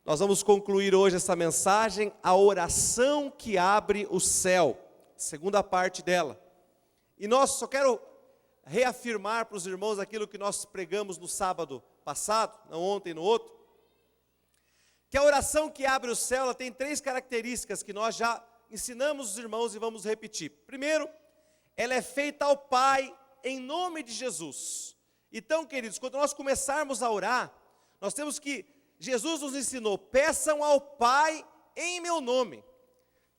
Nós vamos concluir hoje essa mensagem, a oração que abre o céu, segunda parte dela. E nós só quero reafirmar para os irmãos aquilo que nós pregamos no sábado passado, não ontem, no outro, que a oração que abre o céu, ela tem 3 características que nós já ensinamos os irmãos e vamos repetir. Primeiro, ela é feita ao Pai em nome de Jesus. Então, queridos, quando nós começarmos a orar, nós temos que, Jesus nos ensinou, peçam ao Pai em meu nome.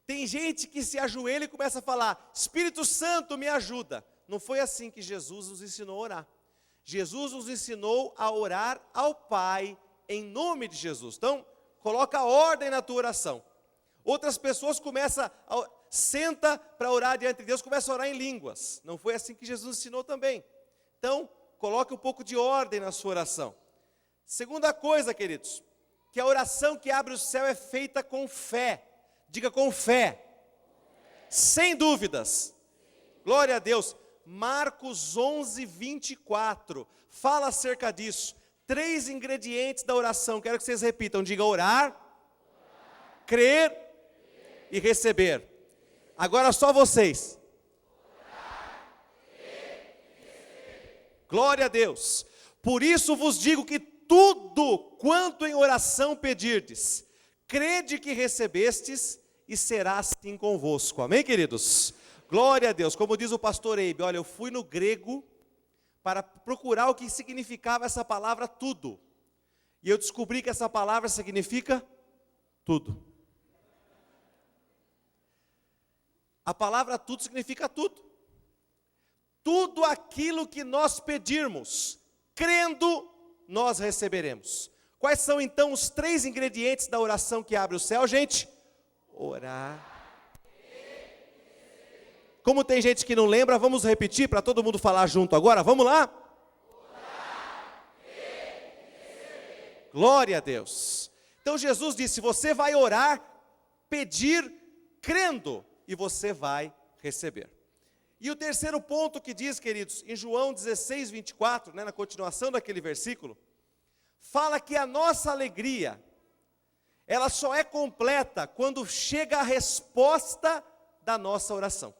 Tem gente que se ajoelha e começa a falar, Espírito Santo me ajuda. Não foi assim que Jesus nos ensinou a orar. Jesus nos ensinou a orar ao Pai em nome de Jesus. Então, coloca ordem na tua oração. Outras pessoas senta para orar diante de Deus, começa a orar em línguas. Não foi assim que Jesus ensinou também. Então, coloque um pouco de ordem na sua oração. Segunda coisa, queridos, que a oração que abre o céu é feita com fé. Diga com fé. Sem dúvidas. Glória a Deus. Marcos 11, 24. Fala acerca disso. 3 ingredientes da oração. Quero que vocês repitam. Diga orar, crer e receber. Agora só vocês. Glória a Deus. Por isso vos digo que tudo quanto em oração pedirdes, crede que recebestes e será assim convosco. Amém, queridos? Glória a Deus. Como diz o pastor Eibe, olha, eu fui no grego para procurar o que significava essa palavra tudo. E eu descobri que essa palavra significa tudo. A palavra tudo significa tudo. Tudo aquilo que nós pedirmos, crendo, nós receberemos. Quais são então os 3 ingredientes da oração que abre o céu, gente? Orar. Como tem gente que não lembra, vamos repetir para todo mundo falar junto agora, vamos lá? Orar, glória a Deus. Então Jesus disse, você vai orar, pedir, crendo, e você vai receber. E o terceiro ponto que diz, queridos, em João 16, 24, na continuação daquele versículo, fala que a nossa alegria, ela só é completa quando chega a resposta da nossa oração.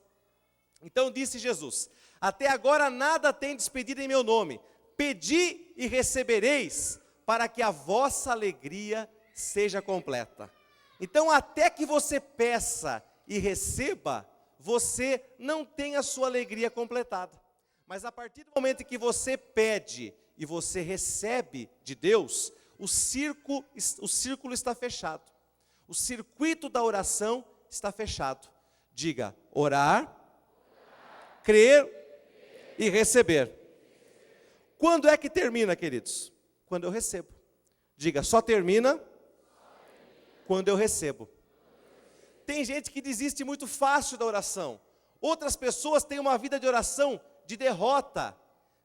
Então disse Jesus, até agora nada tendes pedido em meu nome, pedi e recebereis, para que a vossa alegria seja completa. Então até que você peça e receba, você não tem a sua alegria completada. Mas a partir do momento em que você pede e você recebe de Deus, o círculo está fechado. O circuito da oração está fechado. Diga, orar, crer e receber. Quando é que termina, queridos? Quando eu recebo. Diga, só termina quando eu recebo. Tem gente que desiste muito fácil da oração. Outras pessoas têm uma vida de oração de derrota,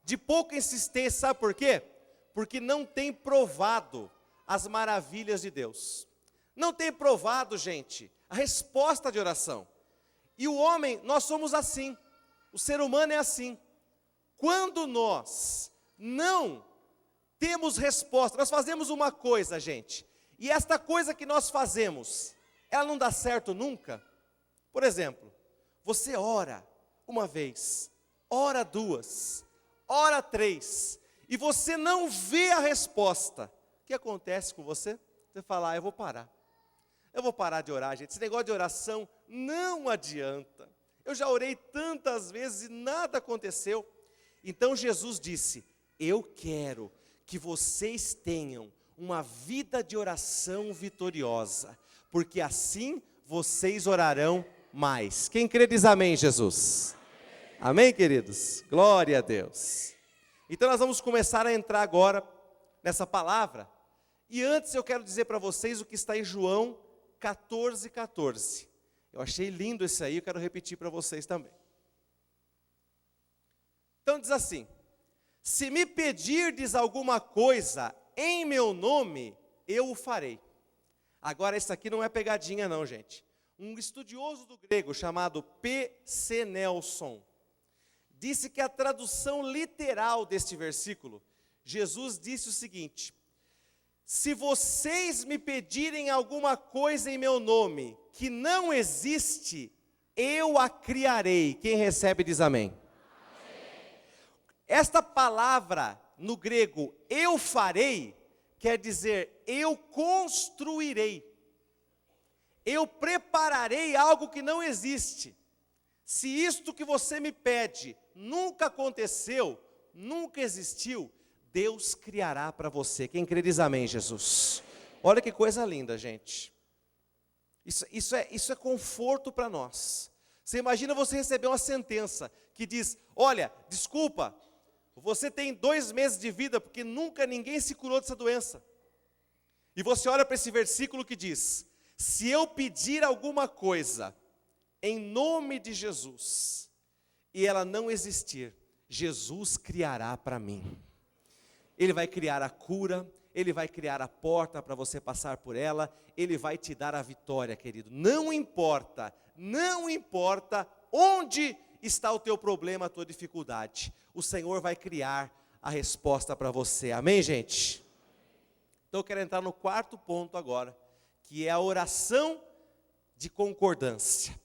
de pouca insistência. Sabe por quê? Porque não tem provado as maravilhas de Deus. Não tem provado, gente, a resposta de oração. E o homem, nós somos assim. O ser humano é assim. Quando nós não temos resposta, nós fazemos uma coisa, gente, e esta coisa que nós fazemos, ela não dá certo nunca. Por exemplo, você ora uma vez, ora 2, ora 3, e você não vê a resposta. O que acontece com você? Você fala, eu vou parar. Eu vou parar de orar, gente. Esse negócio de oração não adianta. Eu já orei tantas vezes e nada aconteceu. Então Jesus disse, eu quero que vocês tenham uma vida de oração vitoriosa, porque assim vocês orarão mais. Quem crê diz amém, Jesus. Amém, queridos? Glória a Deus. Então nós vamos começar a entrar agora nessa palavra. E antes eu quero dizer para vocês o que está em João 14, 14. Eu achei lindo esse aí, eu quero repetir para vocês também. Então diz assim, se me pedirdes alguma coisa em meu nome, eu o farei. Agora, isso aqui não é pegadinha não, gente. Um estudioso do grego chamado P.C. Nelson disse que a tradução literal deste versículo, Jesus disse o seguinte, se vocês me pedirem alguma coisa em meu nome, que não existe, eu a criarei. Quem recebe diz amém. Esta palavra, no grego, eu farei, quer dizer, eu construirei. Eu prepararei algo que não existe. Se isto que você me pede nunca aconteceu, nunca existiu, Deus criará para você. Quem crê diz amém, Jesus. Olha que coisa linda, gente. Isso é conforto para nós. Você imagina você receber uma sentença que diz, olha, desculpa, você tem 2 meses de vida porque nunca ninguém se curou dessa doença. E você olha para esse versículo que diz, se eu pedir alguma coisa em nome de Jesus, e ela não existir, Jesus criará para mim. Ele vai criar a cura, Ele vai criar a porta para você passar por ela, Ele vai te dar a vitória, querido. Não importa onde está o teu problema, a tua dificuldade. O Senhor vai criar a resposta para você. Amém, gente? Então eu quero entrar no 4º ponto agora, que é a oração de concordância.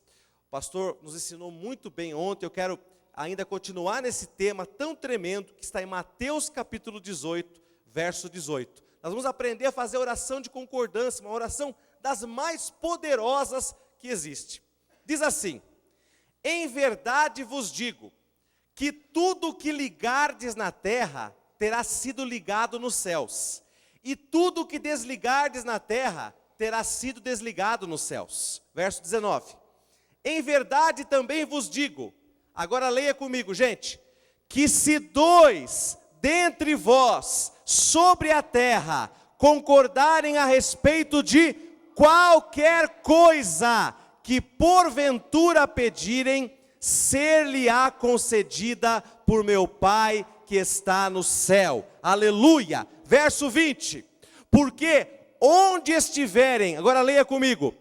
O pastor nos ensinou muito bem ontem, eu quero ainda continuar nesse tema tão tremendo, que está em Mateus capítulo 18, verso 18. Nós vamos aprender a fazer oração de concordância, uma oração das mais poderosas que existe. Diz assim, em verdade vos digo, que tudo que ligardes na terra, terá sido ligado nos céus, e tudo que desligardes na terra, terá sido desligado nos céus. Verso 19. Em verdade também vos digo, agora leia comigo, gente, que se 2 dentre vós, sobre a terra, concordarem a respeito de qualquer coisa, que porventura pedirem, ser-lhe-á concedida por meu Pai que está no céu. Aleluia. Verso 20. Porque onde estiverem, agora leia comigo,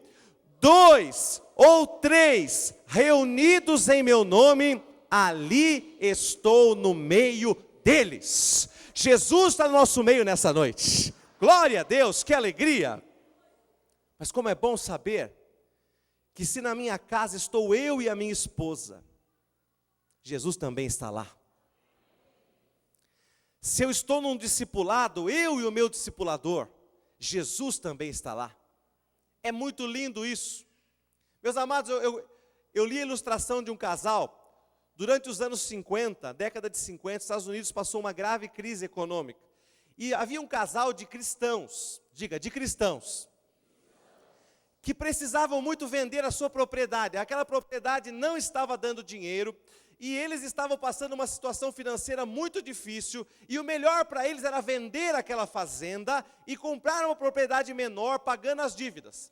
2 ou 3 reunidos em meu nome, ali estou no meio deles. Jesus está no nosso meio nessa noite. Glória a Deus, que alegria. Mas como é bom saber que se na minha casa estou eu e a minha esposa, Jesus também está lá. Se eu estou num discipulado, eu e o meu discipulador, Jesus também está lá. É muito lindo isso. Meus amados, eu li a ilustração de um casal. Durante os anos 50, década de 50, os Estados Unidos passou uma grave crise econômica. E havia um casal de cristãos, diga, de cristãos, que precisavam muito vender a sua propriedade. Aquela propriedade não estava dando dinheiro, e eles estavam passando uma situação financeira muito difícil, e o melhor para eles era vender aquela fazenda e comprar uma propriedade menor, pagando as dívidas.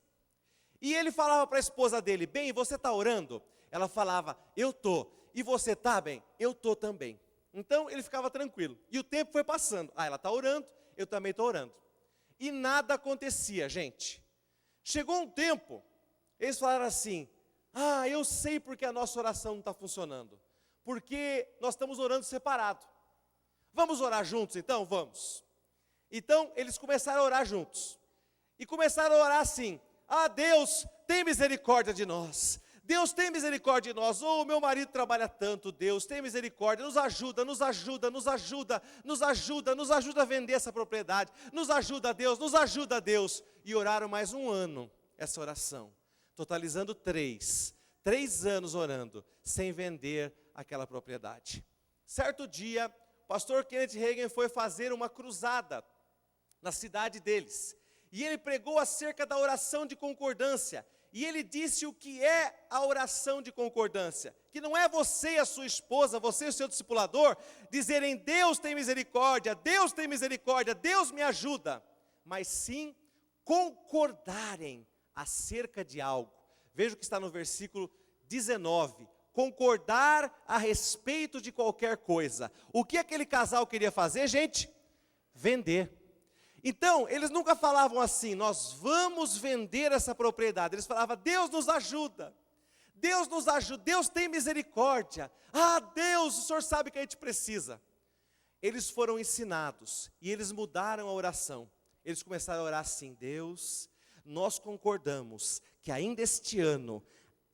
E ele falava para a esposa dele, bem, você está orando? Ela falava, eu estou. E você está bem? Eu estou também. Então ele ficava tranquilo. E o tempo foi passando. Ela está orando, eu também estou orando. E nada acontecia, gente. Chegou um tempo, eles falaram assim, eu sei porque a nossa oração não está funcionando. Porque nós estamos orando separado. Vamos orar juntos então? Vamos. Então eles começaram a orar juntos. E começaram a orar assim, Deus, tem misericórdia de nós. Deus tem misericórdia de nós, meu marido trabalha tanto, Deus tem misericórdia, nos ajuda a vender essa propriedade, nos ajuda Deus, e oraram mais um ano, essa oração, totalizando 3 anos orando, sem vender aquela propriedade. Certo dia, o pastor Kenneth Hagin foi fazer uma cruzada na cidade deles, e ele pregou acerca da oração de concordância. E ele disse o que é a oração de concordância, que não é você e a sua esposa, você e o seu discipulador, dizerem Deus tem misericórdia, Deus me ajuda, mas sim concordarem acerca de algo. Veja o que está no versículo 19, concordar a respeito de qualquer coisa. O que aquele casal queria fazer, gente? Vender. Então, eles nunca falavam assim, nós vamos vender essa propriedade. Eles falavam, Deus nos ajuda, Deus tem misericórdia. Deus, o Senhor sabe que a gente precisa. Eles foram ensinados e eles mudaram a oração. Eles começaram a orar assim: Deus, nós concordamos que ainda este ano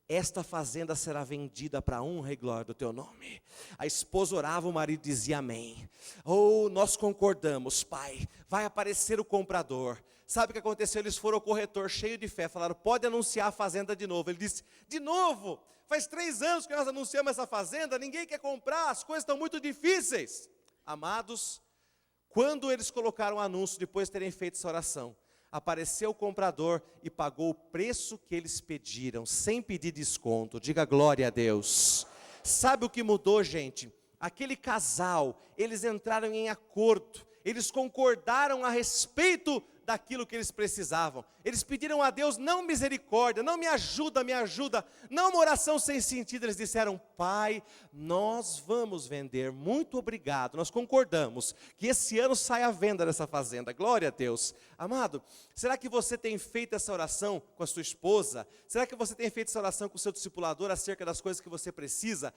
esta fazenda será vendida para a honra e glória do teu nome. A esposa orava, o marido dizia amém. Oh, nós concordamos, pai, vai aparecer o comprador. Sabe o que aconteceu? Eles foram ao corretor cheio de fé, falaram: pode anunciar a fazenda de novo. Ele disse: de novo? Faz 3 anos que nós anunciamos essa fazenda, ninguém quer comprar, as coisas estão muito difíceis. Amados, quando eles colocaram o anúncio, depois de terem feito essa oração, apareceu o comprador e pagou o preço que eles pediram, sem pedir desconto. Diga glória a Deus. Sabe o que mudou, gente? Aquele casal, eles entraram em acordo, eles concordaram a respeito daquilo que eles precisavam. Eles pediram a Deus não misericórdia, não me ajuda, não uma oração sem sentido. Eles disseram: pai, nós vamos vender, muito obrigado, nós concordamos que esse ano saia a venda dessa fazenda. Glória a Deus. Amado, será que você tem feito essa oração com a sua esposa? Será que você tem feito essa oração com o seu discipulador acerca das coisas que você precisa?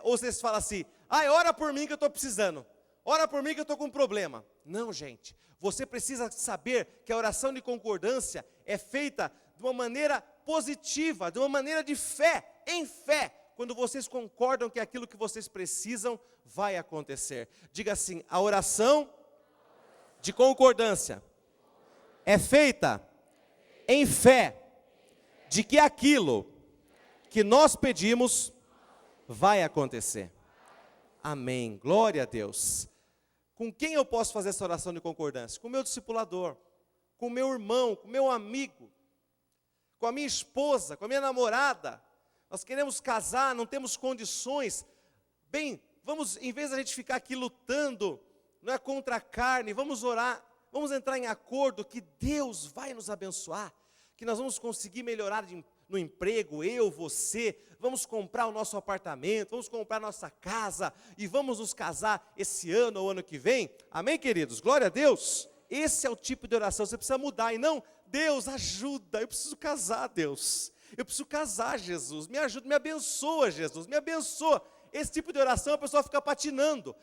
Ou você fala assim: ai, ora por mim que eu estou precisando, ora por mim que eu estou com um problema. Não, gente, você precisa saber que a oração de concordância é feita de uma maneira positiva, de uma maneira de fé, em fé, quando vocês concordam que aquilo que vocês precisam vai acontecer. Diga assim: a oração de concordância é feita em fé, de que aquilo que nós pedimos vai acontecer. Amém, glória a Deus. Com quem eu posso fazer essa oração de concordância? Com o meu discipulador, com o meu irmão, com o meu amigo, com a minha esposa, com a minha namorada. Nós queremos casar, não temos condições. Bem, vamos, em vez de a gente ficar aqui lutando, não é contra a carne, vamos orar, vamos entrar em acordo que Deus vai nos abençoar, que nós vamos conseguir melhorar no emprego, eu, você, vamos comprar o nosso apartamento, vamos comprar nossa casa, e vamos nos casar esse ano ou ano que vem. Amém, queridos? Glória a Deus. Esse é o tipo de oração, você precisa mudar, e não: Deus, ajuda, eu preciso casar, Deus, eu preciso casar, Jesus, me ajuda, me abençoa, Jesus, me abençoa. Esse tipo de oração a pessoa fica patinando,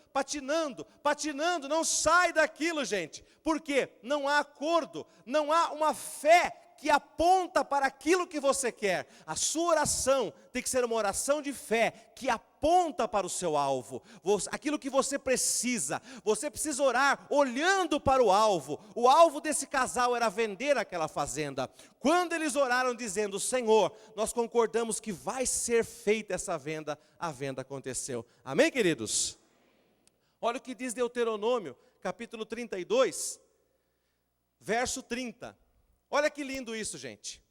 não sai daquilo, gente. Por quê? Não há acordo, não há uma fé que aponta para aquilo que você quer. A sua oração tem que ser uma oração de fé, que aponta para o seu alvo, aquilo que você precisa. Você precisa orar olhando para o alvo. O alvo desse casal era vender aquela fazenda. Quando eles oraram dizendo: Senhor, nós concordamos que vai ser feita essa venda, a venda aconteceu. Amém, queridos? Olha o que diz Deuteronômio, capítulo 32, verso 30. Olha que lindo isso, gente.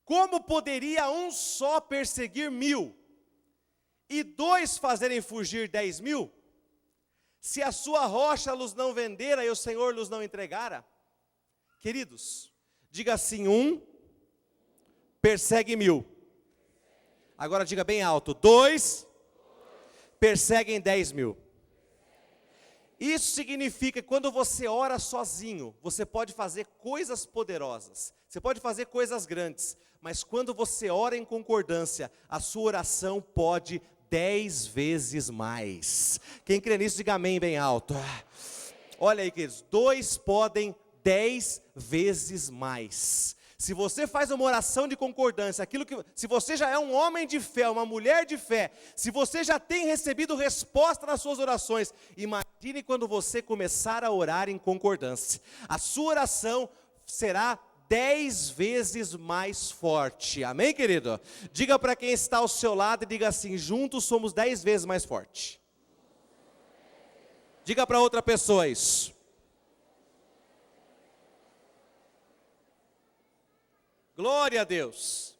Como poderia um só perseguir 1000 e 2 fazerem fugir 10.000? Se a sua rocha lhes não vendera e o Senhor lhes não entregara? Queridos, diga assim: 1 persegue 1000. Agora diga bem alto: 2 perseguem 10.000. Isso significa que quando você ora sozinho, você pode fazer coisas poderosas, você pode fazer coisas grandes, mas quando você ora em concordância, a sua oração pode 10 vezes mais. Quem crê nisso, diga amém bem alto. Olha aí, queridos, 2 podem 10 vezes mais. Se você faz uma oração de concordância, se você já é um homem de fé, uma mulher de fé, se você já tem recebido resposta nas suas orações, imagine quando você começar a orar em concordância. A sua oração será 10 vezes mais forte. Amém, querido? Diga para quem está ao seu lado e diga assim: juntos somos 10 vezes mais forte. Diga para outra pessoa isso. Glória a Deus.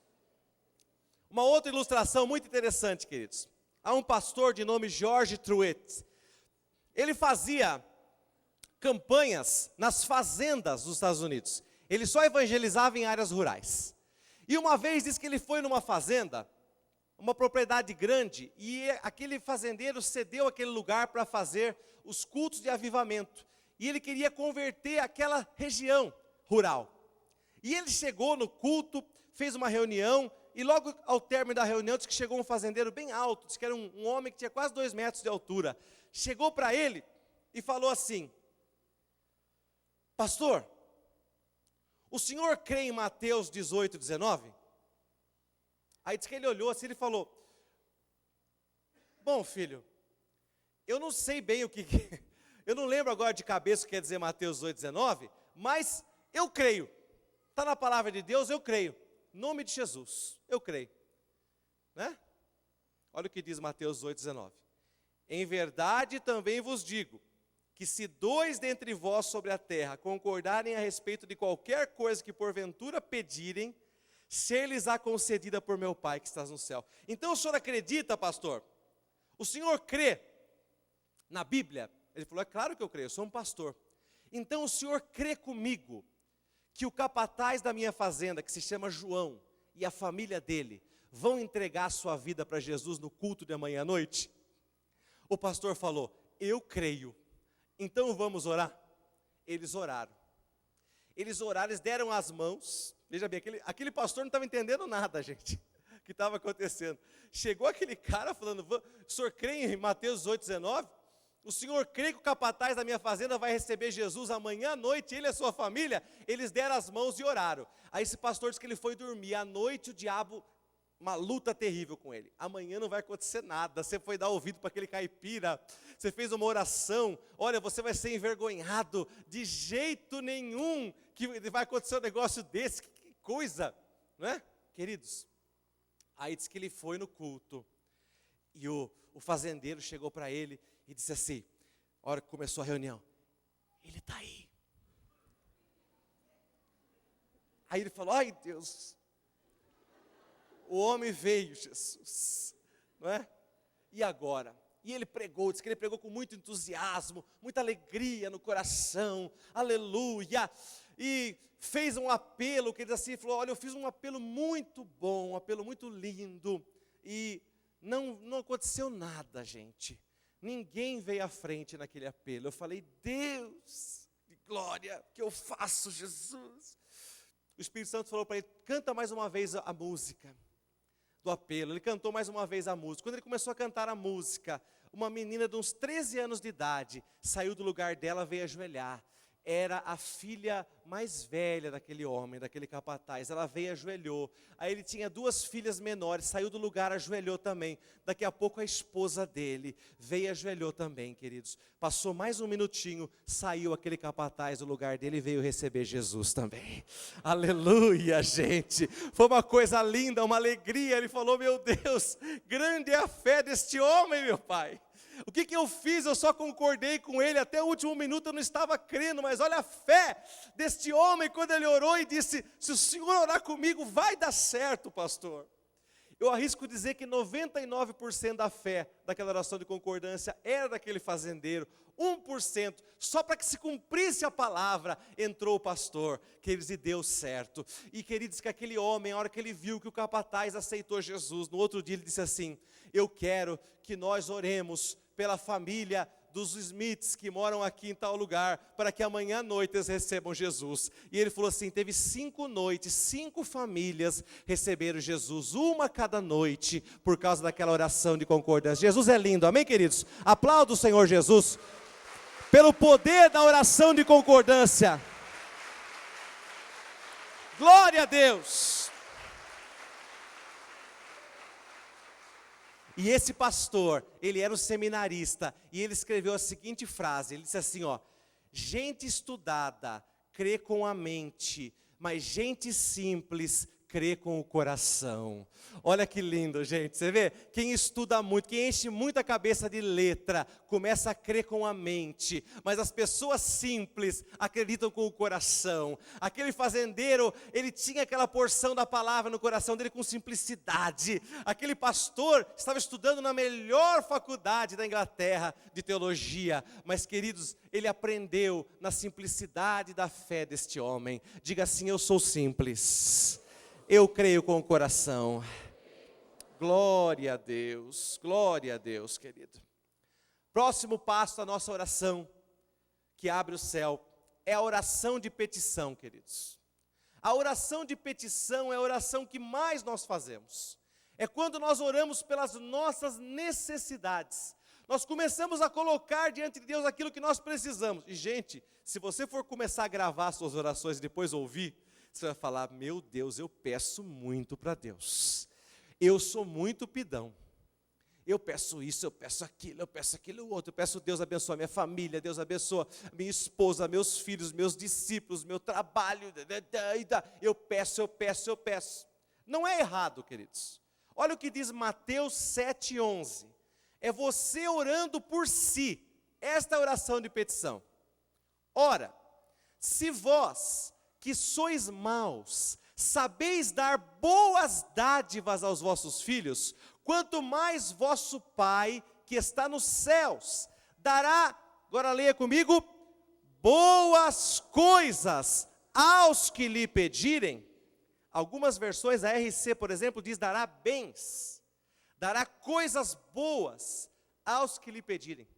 Uma outra ilustração muito interessante, queridos. Há um pastor de nome George Truett. Ele fazia campanhas nas fazendas dos Estados Unidos. Ele só evangelizava em áreas rurais. E uma vez diz que ele foi numa fazenda, uma propriedade grande, e aquele fazendeiro cedeu aquele lugar para fazer os cultos de avivamento. E ele queria converter aquela região rural. E ele chegou no culto, fez uma reunião, e logo ao término da reunião, disse que chegou um fazendeiro bem alto, disse que era um homem que tinha quase 2 metros de altura. Chegou para ele e falou assim: pastor, o senhor crê em Mateus 18, 19? Aí diz que ele olhou assim e falou, bom filho, eu não sei bem o que eu não lembro agora de cabeça o que quer dizer Mateus 18, 19, mas eu creio, está na palavra de Deus, eu creio, em nome de Jesus, eu creio, né? Olha o que diz Mateus 18, 19, em verdade também vos digo, que se dois dentre vós sobre a terra concordarem a respeito de qualquer coisa que porventura pedirem, ser-lhes-á concedida por meu Pai que estás no céu. Então o senhor acredita, pastor? O senhor crê na Bíblia? Ele falou, é claro que eu creio, eu sou um pastor. Então o senhor crê comigo que o capataz da minha fazenda, que se chama João, e a família dele, vão entregar a sua vida para Jesus no culto de amanhã à noite? O pastor falou, eu creio. Então vamos orar? Eles oraram. Eles deram as mãos. Veja bem, aquele pastor não estava entendendo nada, gente, o que estava acontecendo. Chegou aquele cara falando, o senhor crê em Mateus 18, 19? O senhor crê que o capataz da minha fazenda vai receber Jesus amanhã à noite, ele e a sua família? Eles deram as mãos e oraram. Aí esse pastor disse que ele foi dormir. À noite o diabo, uma luta terrível com ele. Amanhã não vai acontecer nada. Você foi dar ouvido para aquele caipira, você fez uma oração, olha, você vai ser envergonhado, de jeito nenhum que vai acontecer um negócio desse, que coisa, não é? Queridos, aí diz que ele foi no culto, e o fazendeiro chegou para ele e disse assim, a hora que começou a reunião, ele está aí. Aí ele falou, ai Deus, o homem veio, Jesus, não é? E agora? E ele pregou, disse que ele pregou com muito entusiasmo, muita alegria no coração, aleluia, e fez um apelo, que ele disse assim, falou, olha, eu fiz um apelo muito bom, um apelo muito lindo, e não aconteceu nada, gente, ninguém veio à frente naquele apelo. Eu falei, Deus, de glória, que eu faço, Jesus? O Espírito Santo falou para ele, canta mais uma vez a música do apelo. Ele cantou mais uma vez a música. Quando ele começou a cantar a música, uma menina de uns 13 anos de idade, saiu do lugar dela, veio ajoelhar. Era a filha mais velha daquele homem, daquele capataz. Ela veio e ajoelhou. Aí ele tinha 2 filhas menores, saiu do lugar, ajoelhou também. Daqui a pouco a esposa dele veio e ajoelhou também, queridos. Passou mais um minutinho, saiu aquele capataz do lugar dele e veio receber Jesus também. Aleluia, gente. Foi uma coisa linda, uma alegria. Ele falou, meu Deus, grande é a fé deste homem, meu Pai. O que eu fiz? Eu só concordei com ele, até o último minuto eu não estava crendo, mas olha a fé deste homem, quando ele orou e disse, se o senhor orar comigo, vai dar certo, pastor. Eu arrisco dizer que 99% da fé daquela oração de concordância era daquele fazendeiro, 1%, só para que se cumprisse a palavra, entrou o pastor, queridos, e deu certo. E queridos, que aquele homem, a hora que ele viu que o capataz aceitou Jesus, no outro dia ele disse assim, eu quero que nós oremos pela família dos Smiths que moram aqui em tal lugar, para que amanhã à noite eles recebam Jesus. E ele falou assim, teve 5 noites, 5 famílias receberam Jesus, uma cada noite, por causa daquela oração de concordância. Jesus é lindo, amém, queridos? Aplauda o Senhor Jesus, pelo poder da oração de concordância. Glória a Deus. E esse pastor, ele era um seminarista, e ele escreveu a seguinte frase, ele disse assim, ó, gente estudada crê com a mente, mas gente simples crê com o coração. Olha que lindo, gente, você vê? Quem estuda muito, quem enche muito a cabeça de letra, começa a crer com a mente, mas as pessoas simples acreditam com o coração. Aquele fazendeiro, ele tinha aquela porção da palavra no coração dele com simplicidade. Aquele pastor estava estudando na melhor faculdade da Inglaterra de teologia, mas queridos, ele aprendeu na simplicidade da fé deste homem. Diga assim, eu sou simples. Eu creio com o coração. Glória a Deus, querido. Próximo passo da nossa oração, que abre o céu, é a oração de petição, queridos. A oração de petição é a oração que mais nós fazemos. É quando nós oramos pelas nossas necessidades. nós começamos a colocar diante de Deus aquilo que nós precisamos. E gente, se você for começar a gravar suas orações e depois ouvir, você vai falar, meu Deus, eu peço muito para Deus. Eu sou muito pidão. Eu peço isso, eu peço aquilo outro. Eu peço Deus abençoe a minha família, Deus abençoe a minha esposa, meus filhos, meus discípulos, meu trabalho. Eu peço. Não é errado, queridos. Olha o que diz Mateus 7,11. É você orando por si. Esta é a oração de petição. Ora, se vós, que sois maus, sabeis dar boas dádivas aos vossos filhos, quanto mais vosso Pai, que está nos céus, dará, agora leia comigo, boas coisas aos que lhe pedirem. Algumas versões, a RC, por exemplo, diz dará bens, dará coisas boas aos que lhe pedirem.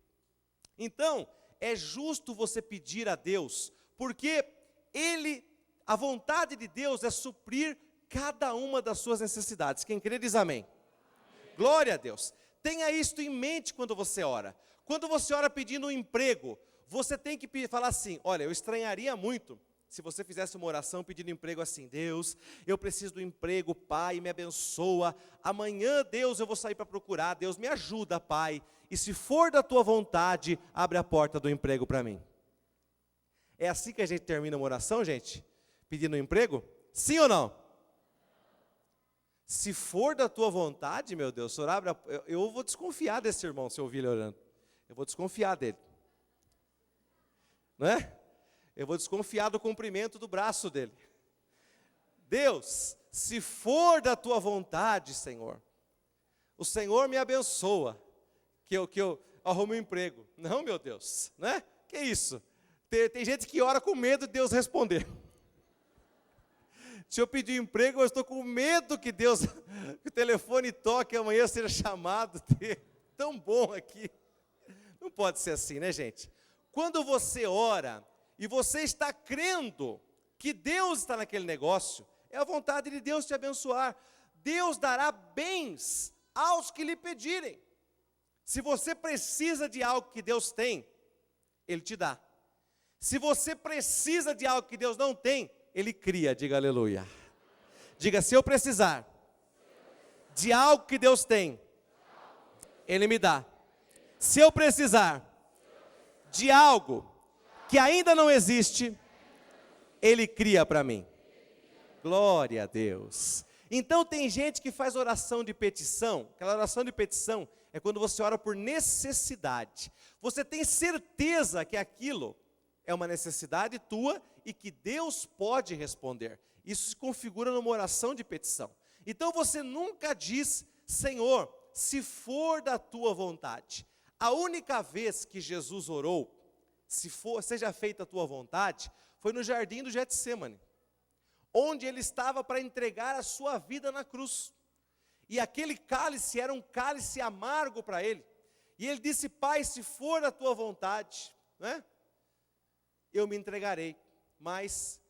Então, é justo você pedir a Deus, porque a vontade de Deus é suprir cada uma das suas necessidades. Quem crê diz amém. Glória a Deus. Tenha isto em mente quando você ora. Quando você ora pedindo um emprego, você tem que falar assim, olha, eu estranharia muito se você fizesse uma oração pedindo emprego assim, Deus, eu preciso do emprego, Pai, me abençoa. Amanhã, Deus, eu vou sair para procurar, Deus, me ajuda, Pai. E se for da tua vontade, abre a porta do emprego para mim. É assim que a gente termina uma oração, gente? Pedindo um emprego? Sim ou não? Se for da tua vontade, meu Deus, Senhor, eu vou desconfiar desse irmão, se eu ouvir ele orando. Eu vou desconfiar dele. Não é? Eu vou desconfiar do comprimento do braço dele. Deus, se for da tua vontade, Senhor, o Senhor me abençoa, que eu arrume um emprego. Não, meu Deus, né? Que isso? Tem gente que ora com medo de Deus responder. Se eu pedir emprego, eu estou com medo que Deus, que o telefone toque e amanhã seja chamado. Tão bom aqui. Não pode ser assim, né, gente? Quando você ora e você está crendo que Deus está naquele negócio, é a vontade de Deus te abençoar. Deus dará bens aos que lhe pedirem. Se você precisa de algo que Deus tem, Ele te dá. Se você precisa de algo que Deus não tem, Ele cria, diga aleluia. Diga, se eu precisar de algo que Deus tem, Ele me dá. Se eu precisar de algo que ainda não existe, Ele cria para mim. Glória a Deus. Então tem gente que faz oração de petição. Aquela oração de petição é quando você ora por necessidade. Você tem certeza que aquilo é uma necessidade tua e que Deus pode responder. Isso se configura numa oração de petição. Então você nunca diz, Senhor, se for da tua vontade. A única vez que Jesus orou, seja feita a tua vontade, foi no jardim do Getsêmani, onde ele estava para entregar a sua vida na cruz. E aquele cálice era um cálice amargo para ele. E ele disse, Pai, se for da tua vontade, né, eu me entregarei, mas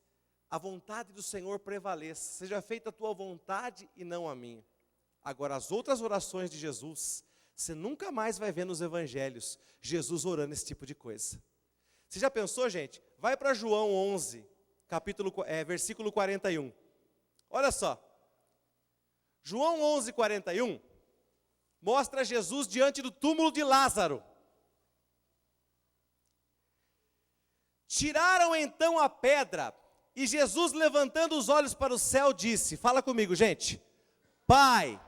a vontade do Senhor prevaleça, seja feita a tua vontade e não a minha. Agora, as outras orações de Jesus, você nunca mais vai ver nos evangelhos, Jesus orando esse tipo de coisa. Você já pensou, gente? Vai para João 11, versículo 41. Olha só. João 11, 41, mostra Jesus diante do túmulo de Lázaro. Tiraram então a pedra, e Jesus, levantando os olhos para o céu, disse, fala comigo, gente, Pai,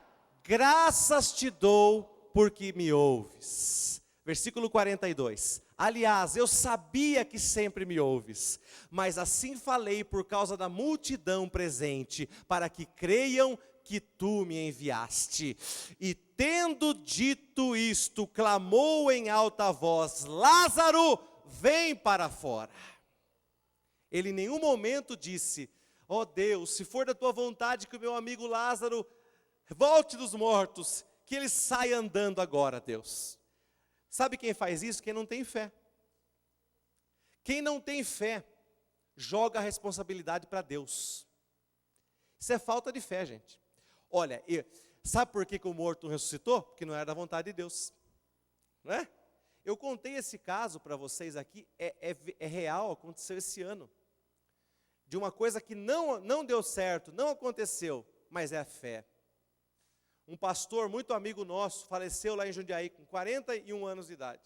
graças te dou porque me ouves. Versículo 42, aliás, eu sabia que sempre me ouves, mas assim falei por causa da multidão presente, para que creiam que tu me enviaste. E tendo dito isto, clamou em alta voz, Lázaro, vem para fora. Ele em nenhum momento disse, ó Deus, se for da tua vontade que o meu amigo Lázaro volte dos mortos, que ele saia andando agora, Deus. Sabe quem faz isso? Quem não tem fé. Quem não tem fé, joga a responsabilidade para Deus. Isso é falta de fé, gente. Olha, sabe por que o morto ressuscitou? Porque não era da vontade de Deus. não é? Eu contei esse caso para vocês aqui, é real, aconteceu esse ano. De uma coisa que não deu certo, não aconteceu, mas é a fé. Um pastor muito amigo nosso faleceu lá em Jundiaí com 41 anos de idade.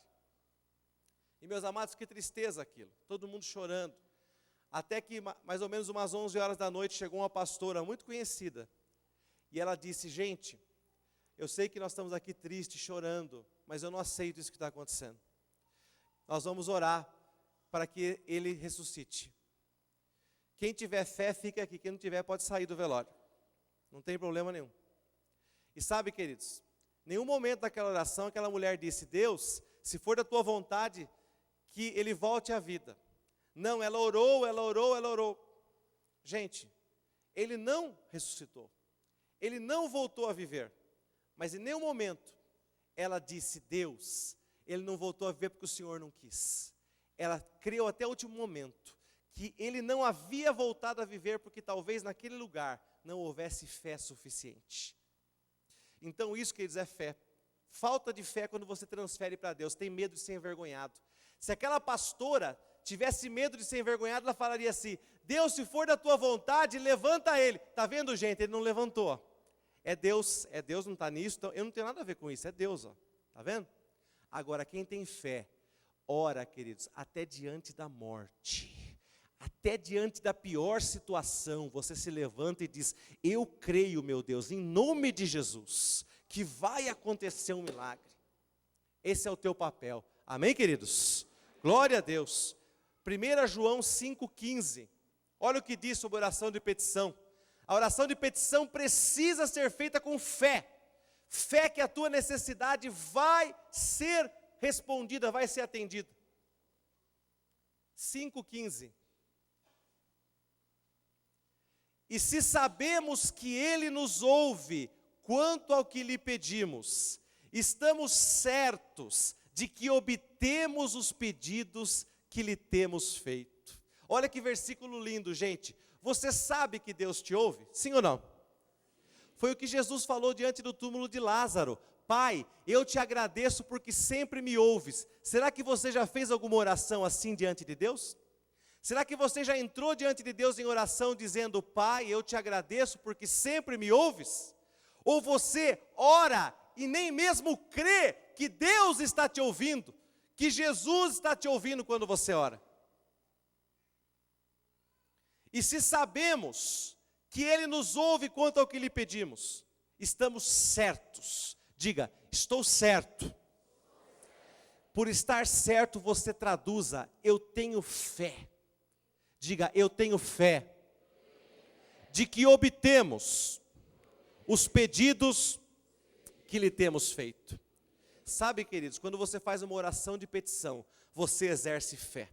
E meus amados, que tristeza aquilo, todo mundo chorando. Até que mais ou menos umas 11 horas da noite chegou uma pastora muito conhecida. E ela disse, gente, eu sei que nós estamos aqui tristes, chorando, mas eu não aceito isso que está acontecendo. Nós vamos orar para que ele ressuscite. Quem tiver fé, fica aqui. Quem não tiver, pode sair do velório. Não tem problema nenhum. E sabe, queridos, nenhum momento daquela oração, aquela mulher disse, Deus, se for da tua vontade, que ele volte à vida. Não, ela orou. Gente, ele não ressuscitou. Ele não voltou a viver. Mas em nenhum momento ela disse, Deus, ele não voltou a viver porque o Senhor não quis. Ela creu até o último momento que ele não havia voltado a viver porque talvez naquele lugar não houvesse fé suficiente. Então isso, queridos, é fé. Falta de fé quando você transfere para Deus, tem medo de ser envergonhado. Se aquela pastora tivesse medo de ser envergonhada, ela falaria assim, Deus, se for da tua vontade, levanta ele. Está vendo, gente? Ele não levantou. É Deus, não está nisso, então eu não tenho nada a ver com isso, é Deus, está vendo? Agora, quem tem fé, ora, queridos, até diante da morte, até diante da pior situação, você se levanta e diz, eu creio, meu Deus, em nome de Jesus, que vai acontecer um milagre. Esse é o teu papel, amém, queridos? Glória a Deus. 1 João 5,15, olha o que diz sobre oração de petição. A oração de petição precisa ser feita com fé. Fé que a tua necessidade vai ser respondida, vai ser atendida. 5,15. E se sabemos que Ele nos ouve quanto ao que lhe pedimos, estamos certos de que obtemos os pedidos que lhe temos feito. Olha que versículo lindo, gente. Você sabe que Deus te ouve? Sim ou não? Foi o que Jesus falou diante do túmulo de Lázaro. Pai, eu te agradeço porque sempre me ouves. Será que você já fez alguma oração assim diante de Deus? Será que você já entrou diante de Deus em oração dizendo, Pai, eu te agradeço porque sempre me ouves? Ou você ora e nem mesmo crê que Deus está te ouvindo, que Jesus está te ouvindo quando você ora? E se sabemos que Ele nos ouve quanto ao que lhe pedimos, estamos certos. Diga, estou certo. Por estar certo, você traduza, eu tenho fé. Diga, eu tenho fé. De que obtemos os pedidos que lhe temos feito. Sabe, queridos, quando você faz uma oração de petição, você exerce fé.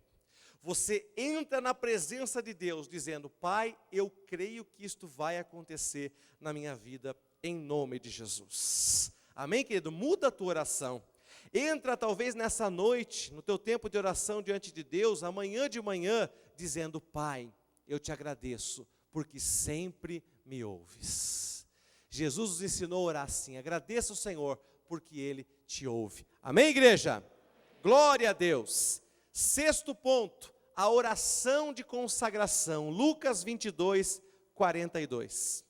Você entra na presença de Deus dizendo, Pai, eu creio que isto vai acontecer na minha vida, em nome de Jesus. Amém, querido? Muda a tua oração. Entra talvez nessa noite, no teu tempo de oração diante de Deus, amanhã de manhã, dizendo, Pai, eu te agradeço, porque sempre me ouves. Jesus nos ensinou a orar assim, agradeça o Senhor, porque Ele te ouve. Amém, igreja? Glória a Deus. Sexto ponto, a oração de consagração, Lucas 22, 42.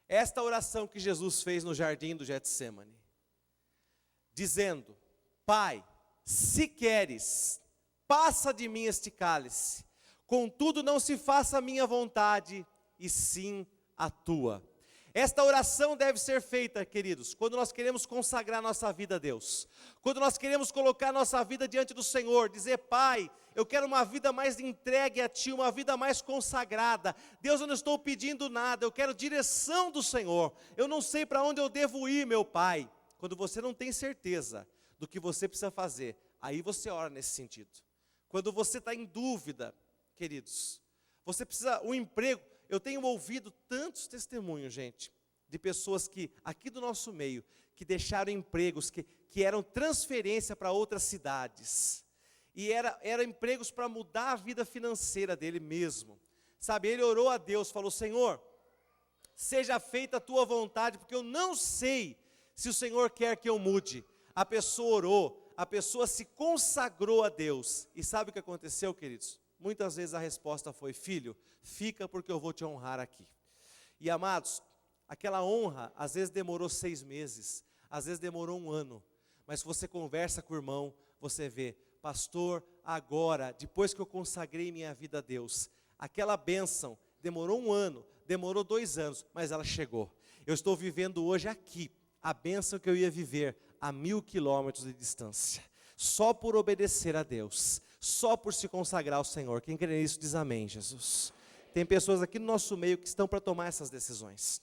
Esta oração que Jesus fez no jardim do Getsemane, dizendo, Pai, se queres, passa de mim este cálice, contudo não se faça a minha vontade, e sim a tua. Esta oração deve ser feita, queridos, quando nós queremos consagrar nossa vida a Deus. Quando nós queremos colocar nossa vida diante do Senhor, dizer, Pai, eu quero uma vida mais entregue a Ti, uma vida mais consagrada. Deus, eu não estou pedindo nada, eu quero direção do Senhor. Eu não sei para onde eu devo ir, meu Pai. Quando você não tem certeza do que você precisa fazer, aí você ora nesse sentido. Quando você está em dúvida, queridos, você precisa, um emprego. Eu tenho ouvido tantos testemunhos, gente, de pessoas que, aqui do nosso meio, que deixaram empregos, que eram transferência para outras cidades. E eram empregos para mudar a vida financeira dele mesmo. Sabe, ele orou a Deus, falou, Senhor, seja feita a tua vontade, porque eu não sei se o Senhor quer que eu mude. A pessoa orou, a pessoa se consagrou a Deus, e sabe o que aconteceu, queridos? Muitas vezes a resposta foi: filho, fica porque eu vou te honrar aqui. E amados, aquela honra às vezes demorou 6 meses, às vezes demorou 1 ano, mas se você conversa com o irmão, você vê: pastor, agora, depois que eu consagrei minha vida a Deus, aquela bênção demorou 1 ano, demorou 2 anos, mas ela chegou. Eu estou vivendo hoje aqui a bênção que eu ia viver a 1000 quilômetros de distância, só por obedecer a Deus, só por se consagrar ao Senhor. Quem crê nisso diz amém, Jesus. Tem pessoas aqui no nosso meio que estão para tomar essas decisões.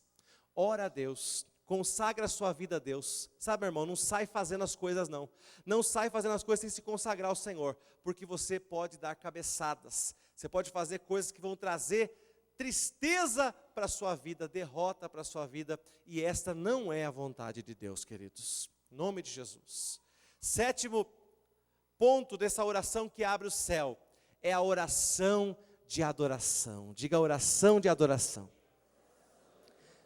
Ora a Deus, consagra a sua vida a Deus. Sabe, irmão, não sai fazendo as coisas não. Não sai fazendo as coisas sem se consagrar ao Senhor, porque você pode dar cabeçadas, você pode fazer coisas que vão trazer tristeza para a sua vida, derrota para a sua vida, e esta não é a vontade de Deus, queridos. Em nome de Jesus. 7º ponto dessa oração que abre o céu, é a oração de adoração. Diga: oração de adoração.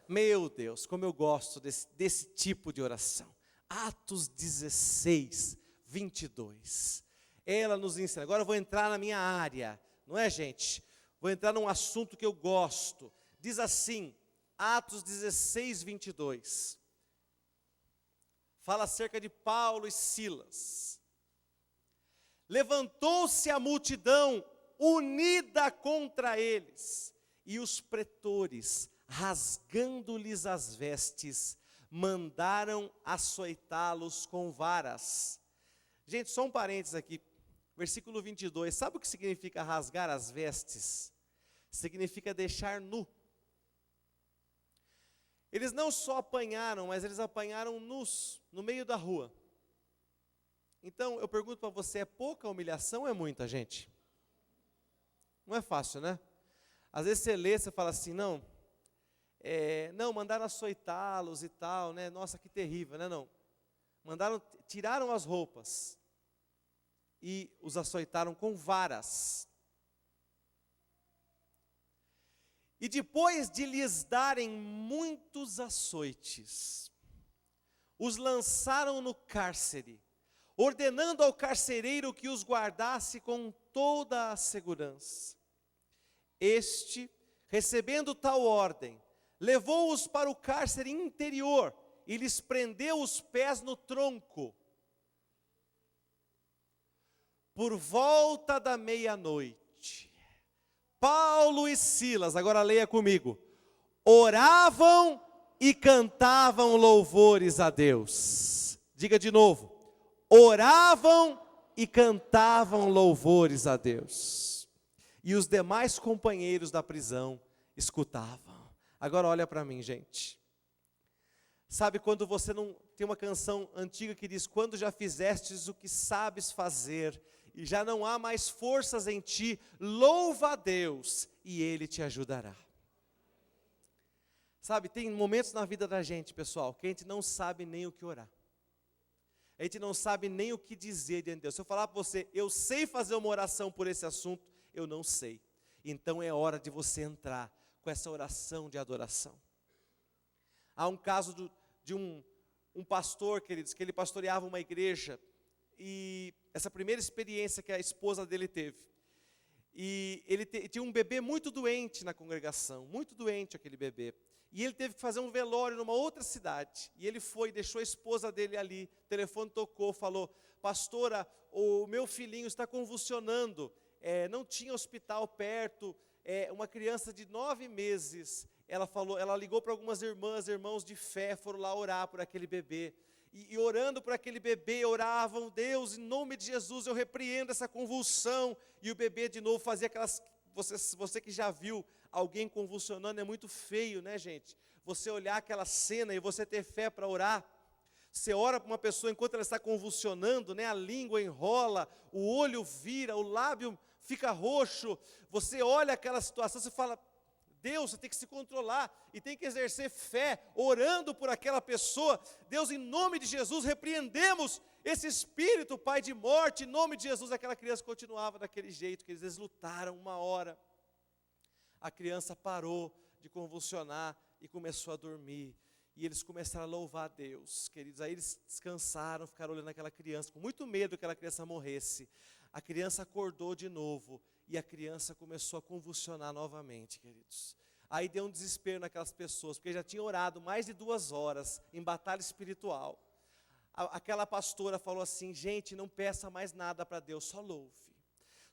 Meu Deus, como eu gosto desse tipo de oração. Atos 16, 22. Ela nos ensina. Agora eu vou entrar na minha área, não é, gente? Vou entrar num assunto que eu gosto. Diz assim, Atos 16, 22. Fala acerca de Paulo e Silas. Levantou-se a multidão unida contra eles, e os pretores, rasgando-lhes as vestes, mandaram açoitá-los com varas. Gente, só um parênteses aqui, versículo 22, sabe o que significa rasgar as vestes? Significa deixar nu. Eles não só apanharam, mas eles apanharam nus, no meio da rua. Então, eu pergunto para você, é pouca humilhação ou é muita, gente? Não é fácil, né? Às vezes você lê, você fala assim, não, mandaram açoitá-los e tal, né? Nossa, que terrível, né? Não, tiraram as roupas e os açoitaram com varas. E depois de lhes darem muitos açoites, os lançaram no cárcere, ordenando ao carcereiro que os guardasse com toda a segurança. Este, recebendo tal ordem, levou-os para o cárcere interior e lhes prendeu os pés no tronco. Por volta da meia-noite, Paulo e Silas, agora leia comigo, oravam e cantavam louvores a Deus. Diga de novo, oravam e cantavam louvores a Deus. E os demais companheiros da prisão escutavam. Agora olha para mim, gente. Sabe quando você não... Tem uma canção antiga que diz, quando já fizestes o que sabes fazer, e já não há mais forças em ti, louva a Deus, e Ele te ajudará. Sabe, tem momentos na vida da gente, pessoal, que a gente não sabe nem o que orar. A gente não sabe nem o que dizer diante de Deus. Se eu falar para você, eu sei fazer uma oração por esse assunto, eu não sei. Então é hora de você entrar com essa oração de adoração. Há um caso de um pastor, queridos, que ele pastoreava uma igreja, e essa primeira experiência que a esposa dele teve, e ele tinha um bebê muito doente na congregação, muito doente aquele bebê, e ele teve que fazer um velório numa outra cidade, e ele foi, deixou a esposa dele ali, o telefone tocou, falou, pastora, o meu filhinho está convulsionando, não tinha hospital perto, uma criança de 9 meses, ela ligou para algumas irmãos de fé, foram lá orar por aquele bebê, e orando por aquele bebê, oravam, Deus, em nome de Jesus, eu repreendo essa convulsão, e o bebê de novo fazia aquelas, você que já viu alguém convulsionando, é muito feio, né, gente? Você olhar aquela cena e você ter fé para orar, você ora para uma pessoa enquanto ela está convulsionando, né, a língua enrola, o olho vira, o lábio fica roxo, você olha aquela situação, você fala, Deus, você tem que se controlar e tem que exercer fé, orando por aquela pessoa. Deus, em nome de Jesus, repreendemos esse espírito, pai de morte, em nome de Jesus. Aquela criança continuava daquele jeito, que eles lutaram 1 hora. A criança parou de convulsionar e começou a dormir. E eles começaram a louvar a Deus, queridos. Aí eles descansaram, ficaram olhando aquela criança, com muito medo que aquela criança morresse. A criança acordou de novo, e a criança começou a convulsionar novamente, queridos. Aí deu um desespero naquelas pessoas, porque já tinha orado mais de 2 horas em batalha espiritual. Aquela pastora falou assim: gente, não peça mais nada para Deus, só louve.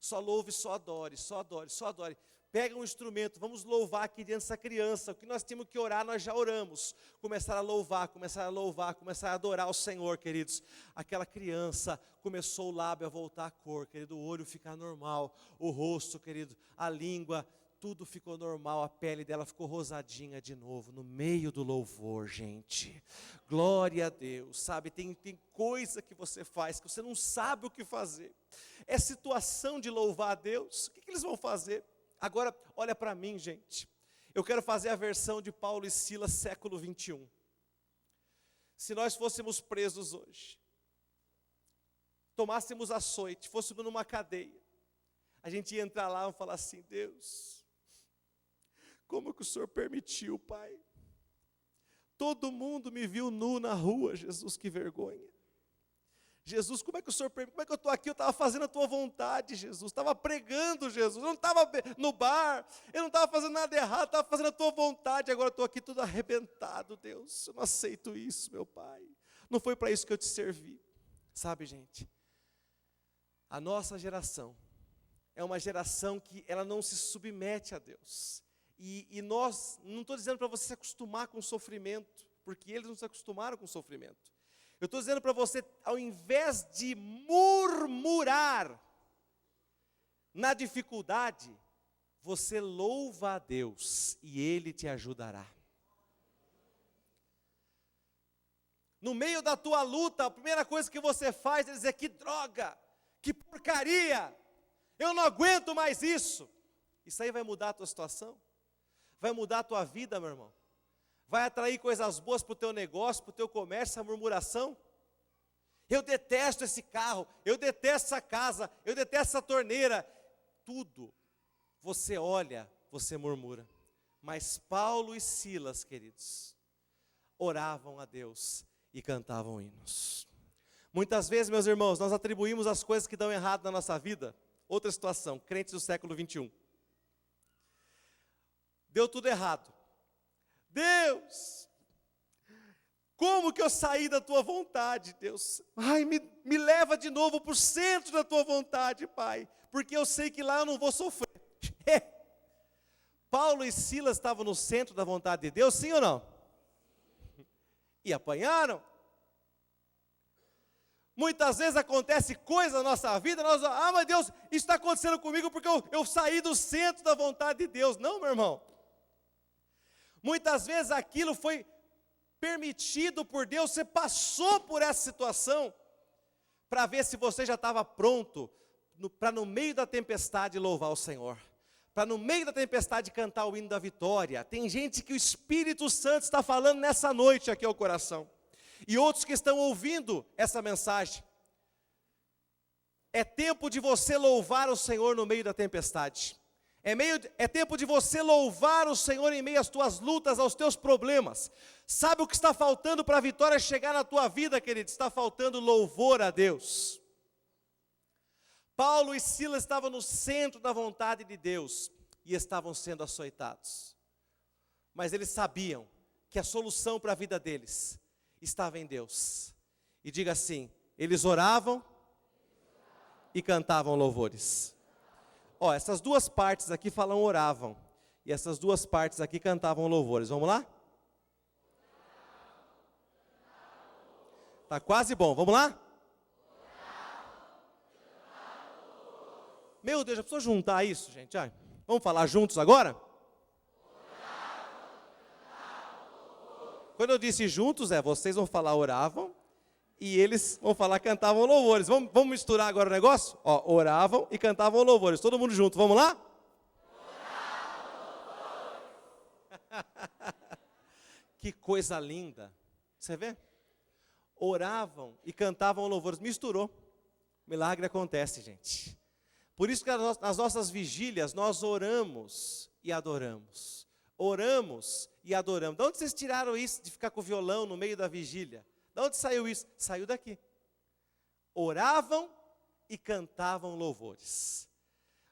Só louve, só adore, só adore, só adore. Pega um instrumento, vamos louvar aqui diante dessa criança. O que nós tínhamos que orar, nós já oramos. Começaram a louvar, começaram a louvar, começaram a adorar o Senhor, queridos. Aquela criança começou o lábio a voltar à cor, querido, o olho ficar normal, o rosto, querido, a língua, tudo ficou normal, a pele dela ficou rosadinha de novo, no meio do louvor, gente. Glória a Deus, sabe, tem coisa que você faz que você não sabe o que fazer. É situação de louvar a Deus, o que eles vão fazer? Agora, olha para mim, gente. Eu quero fazer a versão de Paulo e Silas, século 21. Se nós fôssemos presos hoje, tomássemos açoite, fôssemos numa cadeia, a gente ia entrar lá e falar assim: Deus, como que o Senhor permitiu, Pai? Todo mundo me viu nu na rua, Jesus, que vergonha. Jesus, como é que o Senhor permite? Como é que eu estou aqui? Eu estava fazendo a tua vontade, Jesus. Estava pregando, Jesus. Eu não estava no bar. Eu não estava fazendo nada errado. Estava fazendo a tua vontade. Agora eu estou aqui tudo arrebentado, Deus. Eu não aceito isso, meu Pai. Não foi para isso que eu te servi. Sabe, gente? A nossa geração é uma geração que ela não se submete a Deus. E nós, não estou dizendo para você se acostumar com o sofrimento, porque eles não se acostumaram com o sofrimento. Eu estou dizendo para você, ao invés de murmurar na dificuldade, você louva a Deus e Ele te ajudará. No meio da tua luta, a primeira coisa que você faz é dizer: que droga, que porcaria, eu não aguento mais isso. Isso aí vai mudar a tua situação? Vai mudar a tua vida, meu irmão? Vai atrair coisas boas para o teu negócio, para o teu comércio, a murmuração? Eu detesto esse carro, eu detesto essa casa, eu detesto essa torneira. Tudo, você olha, você murmura. Mas Paulo e Silas, queridos, oravam a Deus e cantavam hinos. Muitas vezes, meus irmãos, nós atribuímos as coisas que dão errado na nossa vida. Outra situação, crentes do século 21. Deu tudo errado. Deus, como que eu saí da tua vontade, Deus? Ai, me leva de novo para o centro da tua vontade, Pai, porque eu sei que lá eu não vou sofrer. Paulo e Silas estavam no centro da vontade de Deus, sim ou não? E apanharam. Muitas vezes acontece coisa na nossa vida, nós, mas Deus, isso está acontecendo comigo porque eu saí do centro da vontade de Deus. Não, meu irmão. Muitas vezes aquilo foi permitido por Deus, você passou por essa situação, para ver se você já estava pronto, para no meio da tempestade louvar o Senhor, para no meio da tempestade cantar o hino da vitória. Tem gente que o Espírito Santo está falando nessa noite aqui ao coração, e outros que estão ouvindo essa mensagem. É tempo de você louvar o Senhor no meio da tempestade. É tempo de você louvar o Senhor em meio às tuas lutas, aos teus problemas. Sabe o que está faltando para a vitória chegar na tua vida, querido? Está faltando louvor a Deus. Paulo e Silas estavam no centro da vontade de Deus e estavam sendo açoitados. Mas eles sabiam que a solução para a vida deles estava em Deus. E diga assim: eles oravam e cantavam louvores. Essas duas partes aqui falam oravam, e essas duas partes aqui cantavam louvores. Vamos lá? Tá quase bom, vamos lá? Meu Deus, já precisou juntar isso, gente? Vamos falar juntos agora? Quando eu disse juntos, vocês vão falar oravam, e eles vão falar cantavam louvores. Vamos misturar agora o negócio? Oravam e cantavam louvores. Todo mundo junto, vamos lá? Que coisa linda. Você vê? Oravam e cantavam louvores. Misturou. Milagre acontece, gente. Por isso que nas nossas vigílias nós oramos e adoramos. oramos e adoramos. De onde vocês tiraram isso de ficar com o violão no meio da vigília? De onde saiu isso? Saiu daqui. Oravam e cantavam louvores.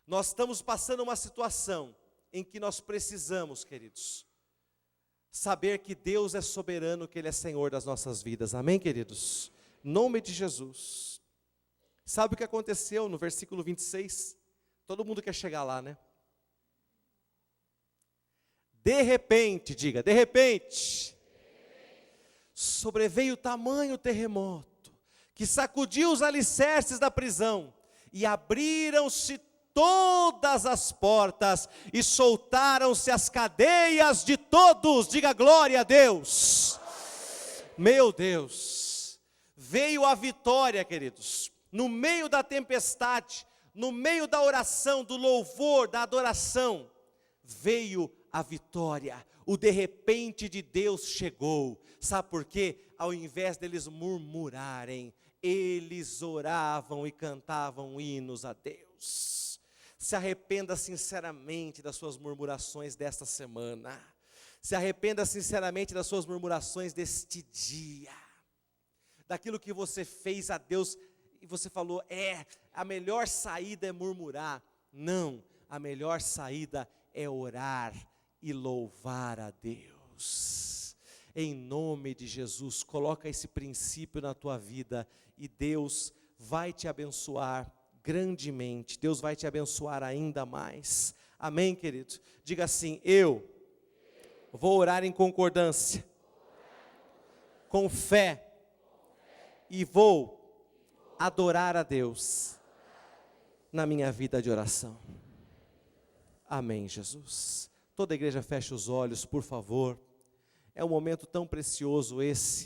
Nós estamos passando uma situação em que nós precisamos, queridos, saber que Deus é soberano, que Ele é Senhor das nossas vidas. Amém, queridos? Em nome de Jesus. Sabe o que aconteceu no versículo 26? Todo mundo quer chegar lá, né? De repente, diga, de repente, sobreveio tamanho terremoto, que sacudiu os alicerces da prisão, e abriram-se todas as portas, e soltaram-se as cadeias de todos. Diga glória a Deus. Meu Deus, veio a vitória, queridos, no meio da tempestade, no meio da oração, do louvor, da adoração, veio a vitória, o de repente de Deus chegou. Sabe por quê? Ao invés deles murmurarem, eles oravam e cantavam hinos a Deus. Se arrependa sinceramente das suas murmurações desta semana. Se arrependa sinceramente das suas murmurações deste dia. Daquilo que você fez a Deus e você falou, a melhor saída é murmurar. Não, a melhor saída é orar e louvar a Deus. Em nome de Jesus, coloca esse princípio na tua vida e Deus vai te abençoar grandemente. Deus vai te abençoar ainda mais. Amém, querido? Diga assim, eu vou orar em concordância, com fé, e vou adorar a Deus na minha vida de oração. Amém, Jesus. Toda a igreja fecha os olhos, por favor. É um momento tão precioso esse,